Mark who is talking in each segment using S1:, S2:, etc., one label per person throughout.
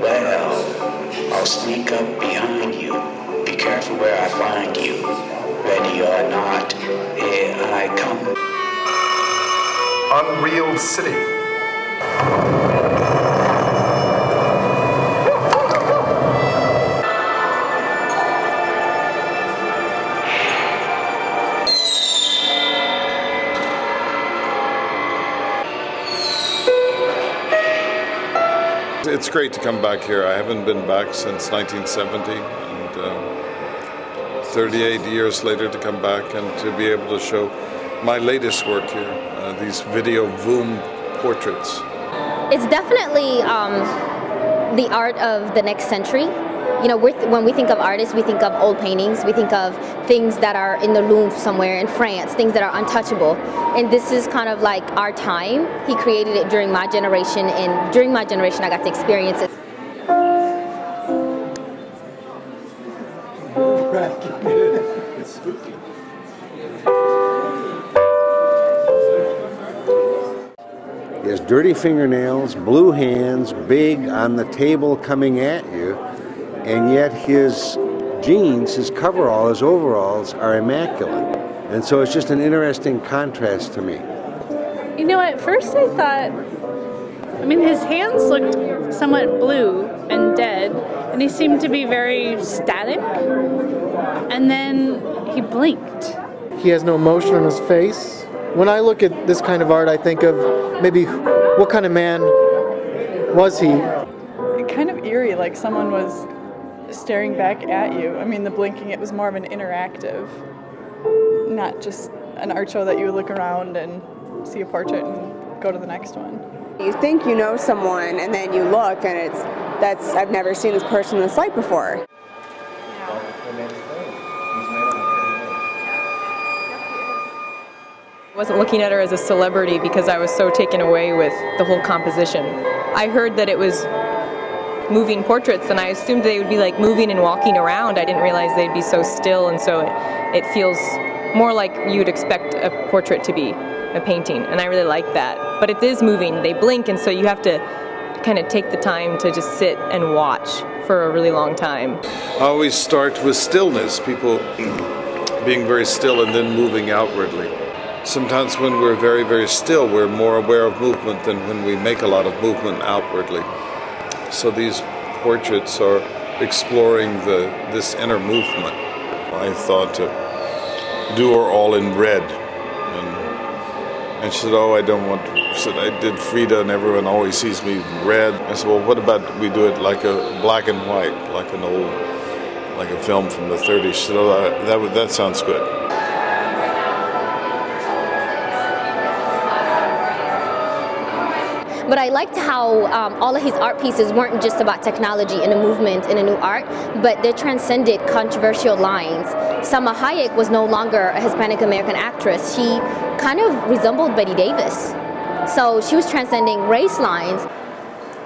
S1: Well, I'll sneak up behind you. Be careful where I find you. Ready or not, here I come.
S2: Unreal City.
S3: It's great to come back here. I haven't been back since 1970, and 38 years later to come back and to be able to show my latest work here, these video Voom portraits.
S4: It's definitely the art of the next century. You know, when we think of artists, we think of old paintings, we think of things that are in the Louvre somewhere in France, things that are untouchable. And this is kind of like our time. He created it during my generation, and during my generation I got to experience it.
S2: It's spooky.
S5: He has dirty fingernails, blue hands, big on the table coming at you, and yet his jeans, his coverall, his overalls are immaculate. And so it's just an interesting contrast to me.
S6: You know, at first I thought, I mean, his hands looked somewhat blue and dead, and he seemed to be very static, and then he blinked.
S7: He has no emotion on his face. When I look at this kind of art, I think of maybe what kind of man was he?
S8: Kind of eerie, like someone was staring back at you. I mean, the blinking, it was more of an interactive, not just an art show that you would look around and see a portrait and go to the next one.
S9: You think you know someone, and then you look, and I've never seen this person in this light before.
S10: I wasn't looking at her as a celebrity because I was so taken away with the whole composition. I heard that it was moving portraits, and I assumed they would be like moving and walking around. I didn't realize they'd be so still, and so it feels more like you'd expect a portrait to be, a painting, and I really like that. But it is moving, they blink, and so you have to kind of take the time to just sit and watch for a really long time.
S3: I always start with stillness, people being very still and then moving outwardly. Sometimes when we're very, very still, we're more aware of movement than when we make a lot of movement outwardly. So these portraits are exploring this inner movement. I thought to do her all in red. And she said, oh, I don't want to. She said, I did Frida and everyone always sees me in red. I said, well, what about we do it like a black and white, like an old, like a film from the 30s. She said, oh, that sounds good.
S4: But I liked how all of his art pieces weren't just about technology and a movement and a new art, but they transcended controversial lines. Salma Hayek was no longer a Hispanic American actress. She kind of resembled Betty Davis. So she was transcending race lines.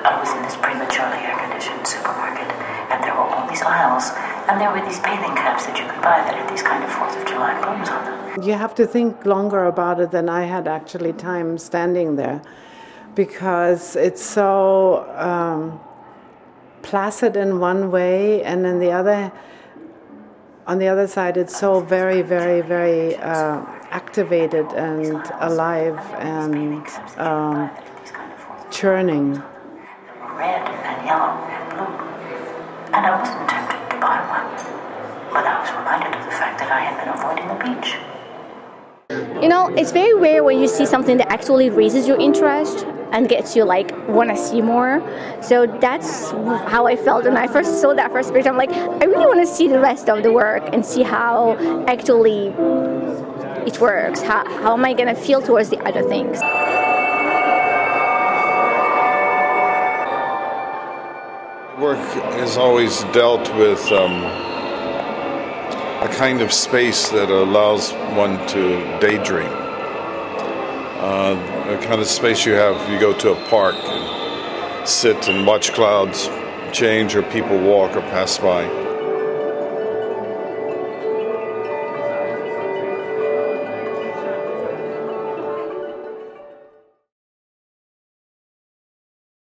S11: I was in this prematurely air-conditioned supermarket, and there were all these aisles, and there were these bathing caps that you could buy that had these kind of 4th of July blooms on them.
S12: You have to think longer about it than I had actually time standing there, because it's so placid in one way, and on the other side it's so very, very, very activated and alive and churning.
S11: Red and yellow and blue. And I wasn't tempted to buy one, but I was reminded of the fact that I had been avoiding the beach.
S13: You know, it's very rare when you see something that actually raises your interest and gets you like want to see more. So that's how I felt when I first saw that first picture. I'm like, I really want to see the rest of the work and see how actually it works. How am I going to feel towards the other things?
S3: Work is always dealt with a kind of space that allows one to daydream. A kind of space you have, you go to a park and sit and watch clouds change or people walk or pass by.